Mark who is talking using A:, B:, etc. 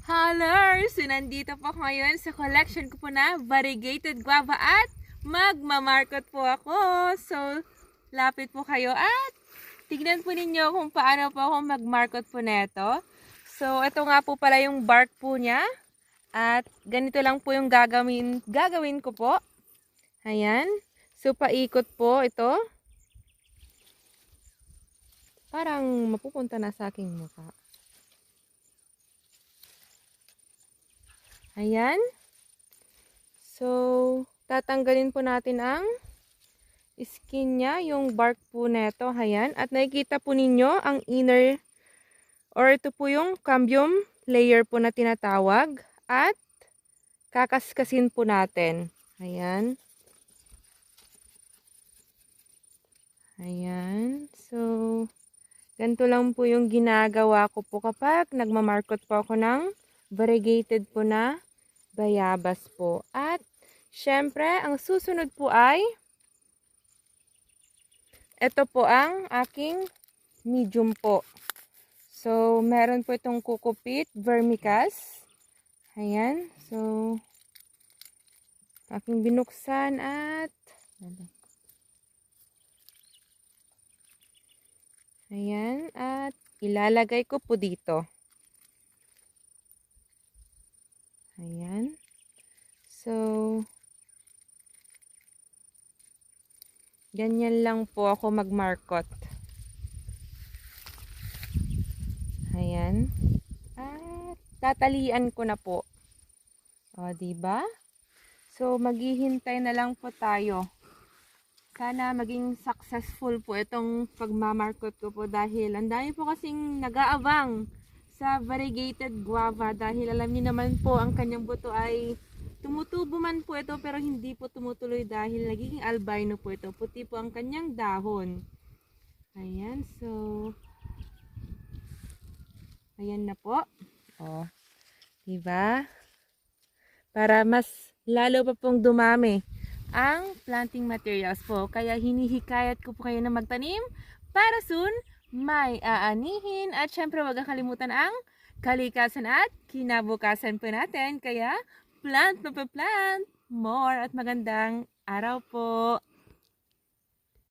A: Halos! So, nandito po ako ngayon sa collection ko po na variegated guava at magmamarkot po ako. So, lapit po kayo at tignan po ninyo kung paano po ako magmarkot po neto. So, ito nga po pala yung bark po niya. At ganito lang po yung gagawin ko po. Ayan. So, paikot po ito. Parang mapupunta na sa aking mukha. Ayan. So, tatanggalin po natin ang skin niya, yung bark po neto. Ayan. At nakikita po ninyo ang inner or ito po yung cambium layer po na tinatawag. At kakaskasin po natin. Ayan. Ayan. So, ganito lang po yung ginagawa ko po kapag nagmamarkot po ako ng variegated po na bayabas po. At syempre, ang susunod po ay ito po ang aking medium po. So, meron po itong Cocopeat Vermicast. Ayan. So, aking binuksan at ayan. At ilalagay ko po dito. Ayan. So, ganyan lang po ako magmarkot. Ayan. At tatalian ko na po. O, diba? So, maghihintay na lang po tayo. Sana maging successful po itong pagmamarkot ko po dahil ang dami po kasing nag-aabang sa variegated guava dahil alam niyo naman po ang kanyang buto ay tumutubo man po ito pero hindi po tumutuloy dahil nagiging albino po ito. Puti po ang kanyang dahon. Ayan, so ayan na po. O, diba? Para mas lalo pa pong dumami ang planting materials po. Kaya hinihikayat ko po kayo na magtanim para soon may aanihin. At syempre wag kalimutan ang kalikasan at kinabukasan po natin. Kaya plant more at magandang araw po.